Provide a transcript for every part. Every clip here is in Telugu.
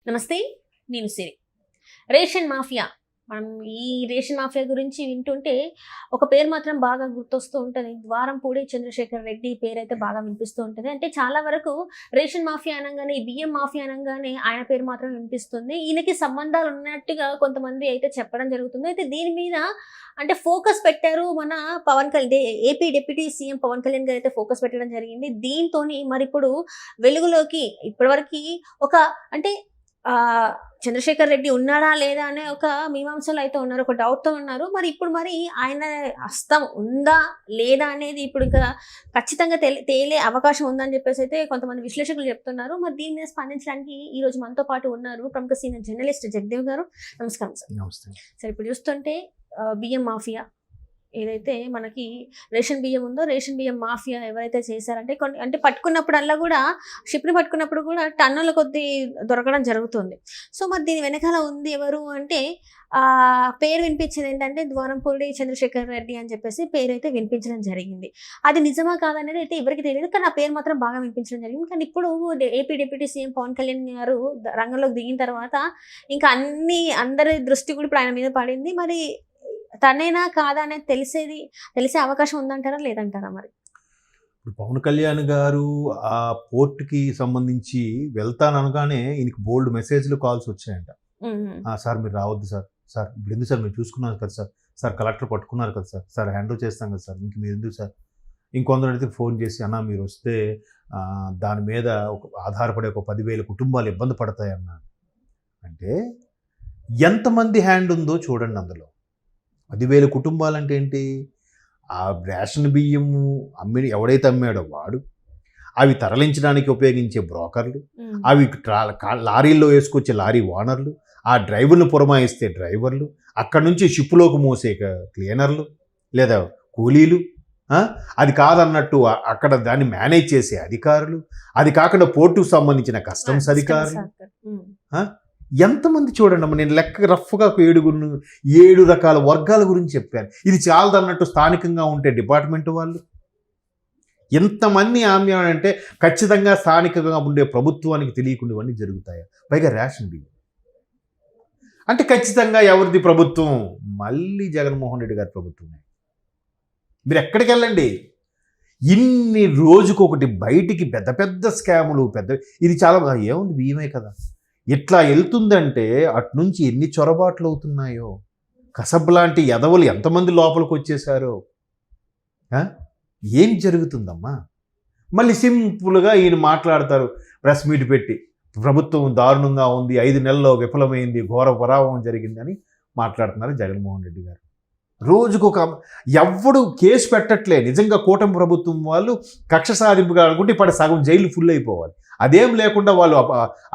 నమస్తే, నేను సిరి. Ration mafia. మనం ఈ రేషన్ మాఫియా గురించి వింటుంటే ఒక పేరు మాత్రం బాగా గుర్తొస్తూ ఉంటుంది. ద్వారంపూడి చంద్రశేఖర్ రెడ్డి పేరైతే బాగా వినిపిస్తూ ఉంటుంది. అంటే చాలా వరకు రేషన్ మాఫియా అనంగానే, ఈ బియ్యం మాఫియా అనంగానే ఆయన పేరు మాత్రం వినిపిస్తుంది. ఈయనకి సంబంధాలు ఉన్నట్టుగా కొంతమంది అయితే చెప్పడం జరుగుతుంది. అయితే దీని మీద అంటే ఫోకస్ పెట్టారు మన Pawan Kalyan, AP deputy CM Pawan Kalyan గారు అయితే ఫోకస్ పెట్టడం జరిగింది. దీంతోని మరి ఇప్పుడు వెలుగులోకి ఇప్పటివరకు ఒక అంటే చంద్రశేఖర్ రెడ్డి ఉన్నాడా లేదా అనే ఒక మీమాంసలో అయితే ఉన్నారు, ఒక డౌట్తో ఉన్నారు. మరి ఇప్పుడు మరి ఆయన హస్తం ఉందా లేదా అనేది ఇప్పుడు ఇంకా ఖచ్చితంగా తేలే అవకాశం ఉందని చెప్పేసి అయితే కొంతమంది విశ్లేషకులు చెప్తున్నారు. మరి దీని మీద స్పందించడానికి ఈ రోజు మనతో పాటు ఉన్నారు ప్రముఖ సీనియర్ జర్నలిస్ట్ జగదేవ్ గారు. నమస్కారం సార్. నమస్తే సార్, ఇప్పుడు చూస్తుంటే బియ్యం మాఫియా ఏదైతే మనకి రేషన్ బియ్యం ఉందో, రేషన్ బియ్యం మాఫియా ఎవరైతే చేశారంటే కొన్ని అంటే పట్టుకున్నప్పుడల్లా కూడా షిప్ని పట్టుకున్నప్పుడు కూడా టన్నుల కొద్దీ దొరకడం జరుగుతుంది. సో మరి దీని వెనకాల ఉంది ఎవరు అంటే పేరు వినిపించేది ఏంటంటే ద్వారంపూడి చంద్రశేఖర్ రెడ్డి అని చెప్పేసి పేరు అయితే వినిపించడం జరిగింది. అది నిజమా కాదనేది అయితే ఎవరికి తెలియదు, కానీ ఆ పేరు మాత్రం బాగా వినిపించడం జరిగింది. కానీ ఇప్పుడు AP deputy CM Pawan Kalyan గారు రంగంలోకి దిగిన తర్వాత ఇంకా అందరి దృష్టి కూడా ఇప్పుడు ఆయన మీద పడింది. మరి తనేనా కాదా అనేది తెలిసే అవకాశం ఉందంటారా లేదంటారా? మరి పవన్ కళ్యాణ్ గారు ఆ పోర్ట్కి సంబంధించి వెళ్తాననగానే ఈయనకి బోల్డ్ మెసేజ్లు కాల్స్ వచ్చాయంట. సార్ మీరు రావద్దు సార్, సార్ ఇప్పుడు ఎందుకు సార్, మీరు చూసుకున్నారు కదా సార్, సార్ కలెక్టర్ పట్టుకున్నారు కదా సార్, సార్ హ్యాండిల్ చేస్తాం కదా సార్, ఇంక మీరు ఎందుకు సార్. ఇంకొందరు అయితే ఫోన్ చేసి అన్న మీరు వస్తే దాని మీద ఆధారపడే ఒక 10,000 కుటుంబాలు ఇబ్బంది పడతాయన్న. అంటే ఎంతమంది హ్యాండ్ ఉందో చూడండి అందులో. 10,000 కుటుంబాలు అంటే ఏంటి? ఆ రేషన్ బియ్యము ఎవడైతే అమ్మాడో వాడు, అవి తరలించడానికి ఉపయోగించే బ్రోకర్లు, అవి లారీల్లో వేసుకొచ్చే లారీ ఓనర్లు, ఆ డ్రైవర్లు పురమాయిస్తే డ్రైవర్లు, అక్కడి నుంచి షిప్లోకి మోసే క్లీనర్లు లేదా కూలీలు, అది కాదన్నట్టు అక్కడ దాన్ని మేనేజ్ చేసే అధికారులు, అది కాకుండా పోర్టుకు సంబంధించిన కస్టమ్స్ అధికారులు, ఎంతమంది చూడండి అమ్మ. నేను లెక్క రఫ్గా 7 రకాల వర్గాల గురించి చెప్పాను. ఇది చాలదన్నట్టు స్థానికంగా ఉంటే డిపార్ట్మెంట్ వాళ్ళు ఎంతమంది ఆమ్యం అంటే ఖచ్చితంగా స్థానికంగా ఉండే ప్రభుత్వానికి తెలియకుండా ఇవన్నీ జరుగుతాయి. పైగా రేషన్ బియ్యం అంటే ఖచ్చితంగా ఎవరిది ప్రభుత్వం? మళ్ళీ జగన్మోహన్ రెడ్డి గారి ప్రభుత్వమే. మీరు ఎక్కడికి వెళ్ళండి, ఇన్ని రోజుకొకటి బయటికి పెద్ద పెద్ద స్కాములు, ఇది చాలా ఏముంది బియ్యమే కదా, ఇట్లా వెళ్తుందంటే అట్నుంచి ఎన్ని చొరబాట్లు అవుతున్నాయో. కసబ్ లాంటి ఎదవలు ఎంతమంది లోపలికి వచ్చేసారో. ఏం జరుగుతుందమ్మా? మళ్ళీ సింపుల్గా ఈయన మాట్లాడతారు ప్రెస్ మీట్ పెట్టి, ప్రభుత్వం దారుణంగా ఉంది, 5 నెలల్లో విఫలమైంది, ఘోర పరాభవం జరిగిందని మాట్లాడుతున్నారు జగన్మోహన్ రెడ్డి గారు. రోజుకొక ఎవ్వడు కేసు పెట్టట్లే. నిజంగా కూటమి ప్రభుత్వం వాళ్ళు కక్ష సాధింపుగా అనుకుంటే ఇప్పుడు సగం జైలు ఫుల్ అయిపోవాలి. అదేం లేకుండా వాళ్ళు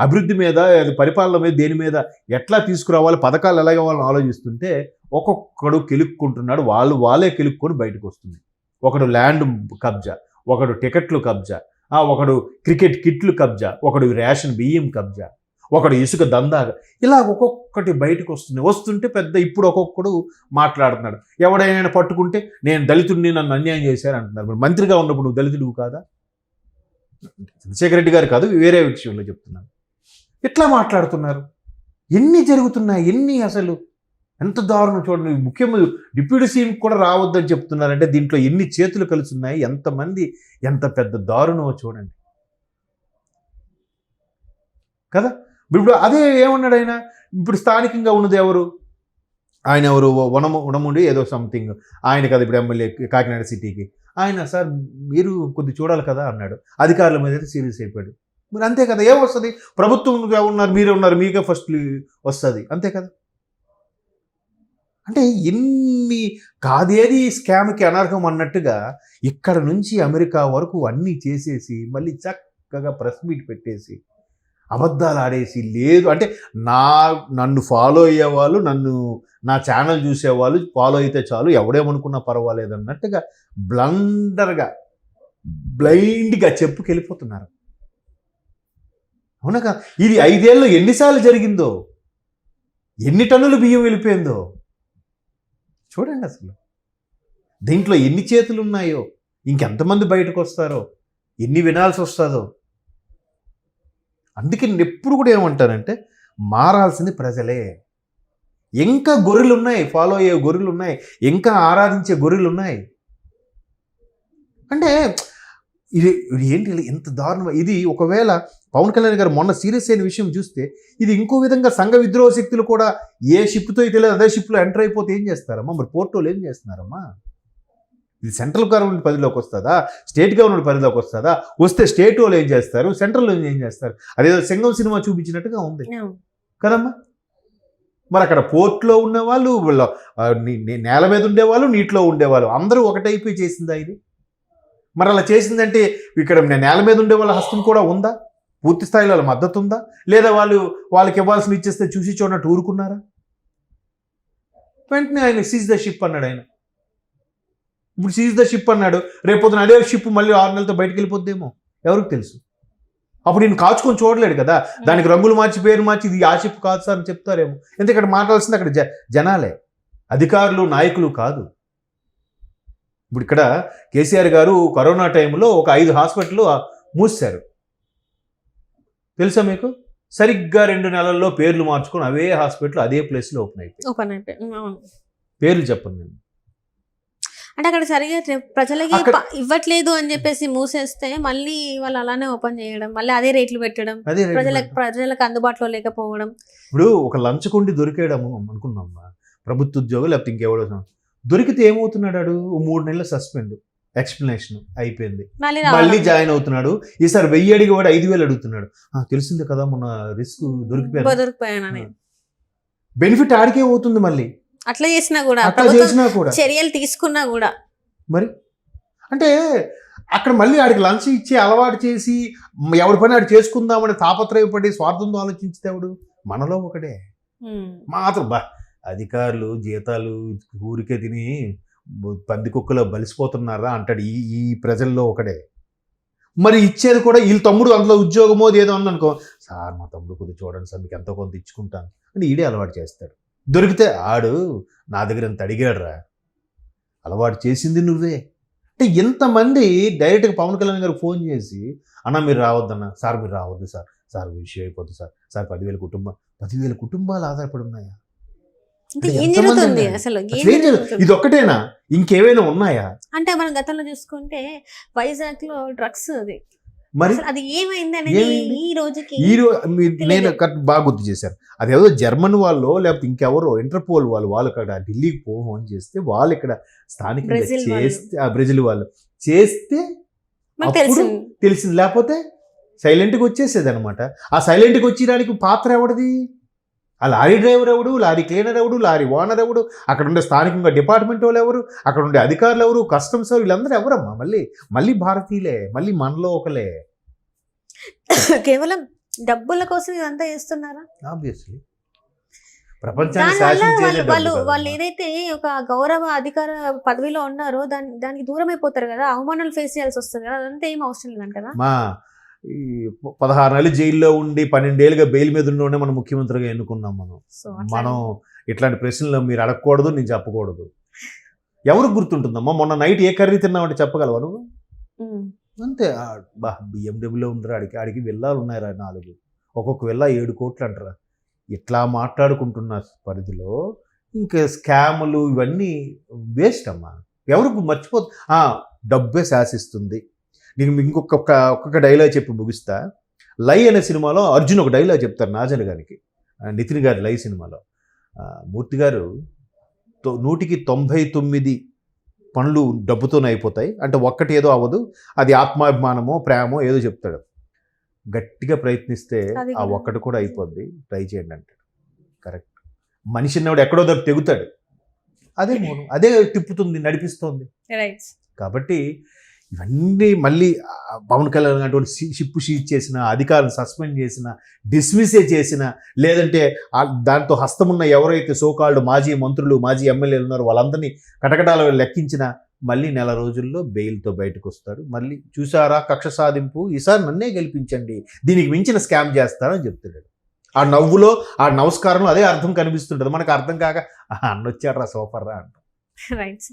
అభివృద్ధి మీద, పరిపాలన మీద, దేని మీద ఎట్లా తీసుకురావాలి, పథకాలు ఎలాగ వాళ్ళని ఆలోచిస్తుంటే ఒక్కొక్కడు కెలుక్కుంటున్నాడు. వాళ్ళే కెలుక్కొని బయటకు వస్తుంది. ఒకడు ల్యాండ్ కబ్జా, ఒకడు టికెట్లు కబ్జా, ఒకడు క్రికెట్ కిట్లు కబ్జా, ఒకడు రేషన్ బియ్యం కబ్జా, ఒకడు ఇసుక దందాగా, ఇలా ఒక్కొక్కటి బయటకు వస్తుంటే పెద్ద ఇప్పుడు ఒక్కొక్కడు మాట్లాడుతున్నాడు. ఎవడైనా పట్టుకుంటే నేను దళితుడిని, నన్ను అన్యాయం చేశారు అంటున్నారు. మరి మంత్రిగా ఉన్నప్పుడు నువ్వు దళితుడు కాదా? చంద్రశేఖర్ రెడ్డి గారు కాదు, వేరే విషయంలో చెప్తున్నాను. ఇట్లా మాట్లాడుతున్నారు. ఎన్ని జరుగుతున్నాయి, ఎన్ని అసలు ఎంత దారుణం చూడండి. ముఖ్యమంత్రి డిప్యూటీ సీఎం కూడా రావద్దని చెప్తున్నారంటే దీంట్లో ఎన్ని చేతులు కలిసి ఉన్నాయి, ఎంతమంది, ఎంత పెద్ద దారుణమో చూడండి కదా. ఇప్పుడు అదే ఏమన్నాడు ఆయన, ఇప్పుడు స్థానికంగా ఉన్నది ఎవరు, ఆయన ఎవరు, ఉడముండి ఏదో సంథింగ్ ఆయన కదా ఇప్పుడు ఎమ్మెల్యే కాకినాడ సిటీకి. ఆయన సార్ మీరు కొద్ది చూడాలి కదా అన్నాడు. అధికారుల మీద అయితే సీరియస్ అయిపోయాడు. మరి అంతే కదా, ఏమొస్తుంది? ప్రభుత్వం ఉన్నారు, మీరే ఉన్నారు, మీకే ఫస్ట్ వస్తుంది, అంతే కదా. అంటే ఎన్ని కాదేది స్కామ్కి అనర్హం అన్నట్టుగా ఇక్కడ నుంచి అమెరికా వరకు అన్నీ చేసేసి మళ్ళీ చక్కగా ప్రెస్ మీట్ పెట్టేసి అబద్ధాలు ఆడేసి, లేదు అంటే నన్ను ఫాలో అయ్యేవాళ్ళు, నా ఛానల్ చూసేవాళ్ళు ఫాలో అయితే చాలు, ఎవడేమనుకున్నా పర్వాలేదు అన్నట్టుగా బ్లైండ్గా చెప్పుకెళ్ళిపోతున్నారు. అవునగా, ఇది 5 ఏళ్ళు ఎన్నిసార్లు జరిగిందో, ఎన్ని టన్నులు బియ్యం వెళ్ళిపోయిందో చూడండి. అసలు దీంట్లో ఎన్ని చేతులు ఉన్నాయో, ఇంకెంతమంది బయటకు వస్తారో, ఎన్ని వినాల్సి వస్తుందో. అందుకే నేను ఎప్పుడు కూడా ఏమంటానంటే మారాల్సింది ప్రజలే. ఇంకా గొర్రెలు ఉన్నాయి, ఫాలో అయ్యే గొర్రెలు ఉన్నాయి, ఇంకా ఆరాధించే గొర్రెలు ఉన్నాయి. అంటే ఇది ఏంటి ఎంత దారుణం ఇది. ఒకవేళ పవన్ కళ్యాణ్ గారు మొన్న సీరియస్ అయిన విషయం చూస్తే ఇది ఇంకో విధంగా సంఘ విద్రోహ శక్తులు కూడా ఏ షిప్తో అయితే లేదు అదే షిప్లో ఎంటర్ అయిపోతే ఏం చేస్తారమ్మా? మరి పోర్టోలు ఏం చేస్తున్నారమ్మా? ఇది సెంట్రల్ గవర్నమెంట్ పరిధిలోకి వస్తుందా, స్టేట్ గవర్నమెంట్ పరిధిలోకి వస్తుందా? వస్తే స్టేట్ వాళ్ళు ఏం చేస్తారు, సెంట్రల్ వాళ్ళు ఏం చేస్తారు? అదేదో సింగం సినిమా చూపించినట్టుగా ఉంది కదమ్మా. మరి అక్కడ పోర్ట్లో ఉండేవాళ్ళు, నేల మీద ఉండేవాళ్ళు, నీటిలో ఉండేవాళ్ళు అందరూ ఒకటైపోయి చేసిందా ఇది? మరి అలా చేసిందంటే ఇక్కడ నేల మీద ఉండే వాళ్ళ హస్తం కూడా ఉందా? పూర్తి స్థాయిలో వాళ్ళ మద్దతు ఉందా? లేదా వాళ్ళకి ఇవ్వాల్సిన ఇచ్చేస్తే చూసి చూడనట్టు ఊరుకున్నారా? వెంటనే ఆయన సీజ్ ద షిప్ అన్నాడు. ఆయన ఇప్పుడు సీజ్ ద షిప్ అన్నాడు, రేపొద్దున అదే షిప్ మళ్ళీ 6 నెలలతో బయటకు వెళ్ళిపోద్దేమో, ఎవరికి తెలుసు? అప్పుడు నేను కాచుకొని చూడలేడు కదా, దానికి రంగులు మార్చి పేరు మార్చి ఇది ఆ షిప్ కాదు సార్ అని చెప్తారేమో. ఎందుకంటే ఇక్కడ మాట్లాడాల్సింది అక్కడ జనాలే, అధికారులు నాయకులు కాదు. ఇప్పుడు ఇక్కడ కేసీఆర్ గారు కరోనా టైంలో ఒక 5 హాస్పిటల్ మూసారు తెలుసా మీకు? సరిగ్గా 2 నెలల్లో పేర్లు మార్చుకొని అవే హాస్పిటల్ అదే ప్లేస్లో ఓపెన్ అయిపోయి. పేర్లు చెప్పండి నేను. అంటే అక్కడ సరిగా ప్రజలకి ఇవ్వట్లేదు అని చెప్పేసి మూసేస్తే మళ్ళీ వాళ్ళు అలానే ఓపెన్ చేయడం, మళ్ళీ అదే రేట్లు పెట్టడం, ప్రజలకు అందుబాటులో లేకపోవడం. ఇప్పుడు ఒక లంచకొండి దొరికేయడము అనుకున్నాం, ప్రభుత్వ ఉద్యోగం లేకపోతే ఇంకెవడో దొరికితే ఏమవుతున్నాడు? 3 నెలల సస్పెండ్, ఎక్స్ప్లెనేషన్ అయిపోయింది, మళ్ళీ జాయిన్ అవుతున్నాడు. ఈసారి 1000 అడిగి వాడు 5000 అడుగుతున్నాడు. తెలిసిందే కదా మొన్న రిస్క్ దొరికిపోయాను, బెనిఫిట్ ఆడికే అవుతుంది. మళ్ళీ అట్లా చేసినా కూడా చర్యలు తీసుకున్నా కూడా మరి అంటే అక్కడ మళ్ళీ ఆడికి లంచ్ ఇచ్చి అలవాటు చేసి ఎవరి పని ఆడు చేసుకుందామని తాపత్రయపడి స్వార్థంతో ఆలోచించితే ఎవడు? మనలో ఒకడే మాత్రం అధికారులు జీతాలు ఊరికే తిని పందికొక్కలో బలిసిపోతున్నారా అంటాడు ఈ ప్రజల్లో ఒకడే. మరి ఇచ్చేది కూడా వీళ్ళ తమ్ముడు అందులో ఉద్యోగమో ఏదో ఉందనుకో, సార్ మా తమ్ముడు కొద్దిగా చూడండి సార్ మీకు ఎంతో కొంత ఇచ్చుకుంటాను అని ఈడే అలవాటు చేస్తాడు. దొరికితే ఆడు నా దగ్గర ఎంత అడిగాడురా, అలవాటు చేసింది నువ్వే. అంటే ఎంతమంది డైరెక్ట్గా పవన్ కళ్యాణ్ గారికి ఫోన్ చేసి అన్న మీరు రావద్దన్న, సార్ మీరు రావద్దు సార్ విషయం అయిపోతుంది సార్ 10,000 కుటుంబాలు ఆధారపడి ఉన్నాయా? ఇది ఒక్కటేనా, ఇంకేమైనా ఉన్నాయా? అంటే మనం గతంలో చూసుకుంటే వైజాగ్ లో డ్రగ్స్ అది మరి అది ఏమైంది ఈ రోజుకి నేను బాగా గుర్తు చేశారు. అదేదో జర్మన్ వాళ్ళు లేకపోతే ఇంకెవరో ఇంటర్పోల్ వాళ్ళు అక్కడ ఢిల్లీకి ఫోన్ చేస్తే వాళ్ళు ఇక్కడ స్థానికంగా చేస్తే బ్రెజిల్ వాళ్ళు చేస్తే తెలిసింది, లేకపోతే సైలెంట్గా వచ్చేసేది అనమాట. ఆ సైలెంట్గా వచ్చేదానికి పాత్ర ఎవడిది? ఆ లారీ డ్రైవర్ ఎవడు, లారీ క్లీనర్ ఎవడు, లారీ ఓనర్ ఎవడు, అక్కడ ఉండే స్థానికంగా డిపార్ట్మెంట్ వాళ్ళు ఎవరు, అక్కడ ఉండే అధికారులు ఎవరు, కస్టమ్స్ ఎవరు, వీళ్ళందరూ ఎవరమ్మా? మళ్ళీ భారతీయులే, మళ్ళీ మనలో ఒకలే. కేవలం డబ్బుల కోసం ఇదంతా చేస్తున్నారా? ఆబ్వియస్లీ ప్రపంచాన్ని వాళ్ళు ఏదైతే ఒక గౌరవ అధికార పదవిలో ఉన్నారో దానికి దూరం అయిపోతారు కదా, అవమానాలు ఫేస్ చేయాల్సి వస్తుంది కదా, అదంతా ఏం అవసరం లేదంట కదా. 16 నెలలు జైల్లో ఉండి 12 ఏళ్ళుగా బెయిల్ మీద ఉండే మనం ముఖ్యమంత్రిగా ఎన్నుకున్నాం. మనం ఇట్లాంటి ప్రశ్నలు మీరు అడగకూడదు, నేను చెప్పకూడదు. ఎవరికి గుర్తుంటుందమ్మా మొన్న నైట్ ఏ కర్రీ తిన్నామంటే చెప్పగలవా నువ్వు? అంతే. బిఎండబ్ల్యూలో ఉందిరా, ఆడికి వెళ్ళాలు ఉన్నాయిరా 4, ఒక్కొక్క వెళ్ళా 7 కోట్లు అంటారా. ఇట్లా మాట్లాడుకుంటున్న పరిధిలో ఇంకా స్కాములు ఇవన్నీ వేస్ట్ అమ్మా. ఎవరికి మర్చిపోదు. డబ్బే శాసిస్తుంది. నేను ఇంకొక డైలాగ్ చెప్పి ముగిస్తా. లై అనే సినిమాలో అర్జున్ ఒక డైలాగ్ చెప్తారు నాజన్ గారికి, నితిన్ గారి లై సినిమాలో. మూర్తి గారు 100కి 99 పనులు డబ్బుతోనే అయిపోతాయి, అంటే ఒక్కటి ఏదో అవ్వదు, అది ఆత్మాభిమానమో ప్రేమో ఏదో చెప్తాడు. గట్టిగా ప్రయత్నిస్తే ఆ ఒక్కటి కూడా అయిపోద్ది, ట్రై చేయండి అంటాడు. కరెక్ట్. మనిషి అన్నవాడు ఎక్కడో దగ్గర తెగుతాడు, అదే మూలం, అదే తిప్పుతుంది, నడిపిస్తుంది. కాబట్టి ఇవన్నీ మళ్ళీ పవన్ కళ్యాణ్ అటువంటి షిప్ సీజ్ చేసిన, అధికారులను సస్పెండ్ చేసిన, డిస్మిసే చేసిన, లేదంటే దాంతో హస్తమున్న ఎవరైతే సోకాల్డ్ మాజీ మంత్రులు మాజీ ఎమ్మెల్యేలు ఉన్నారో వాళ్ళందరినీ కటకటాలు లెక్కించిన మళ్ళీ 1 నెల రోజుల్లో బెయిల్తో బయటకు వస్తాడు. మళ్ళీ చూసారా కక్ష సాధింపు, ఈసారి నన్నే గెలిపించండి, దీనికి మించిన స్కామ్ చేస్తారని చెప్తున్నాడు. ఆ నవ్వులో ఆ నమస్కారంలో అదే అర్థం కనిపిస్తుంటుంది. మనకు అర్థం కాక అన్నొచ్చాడు రా సూపర్ రా అంట.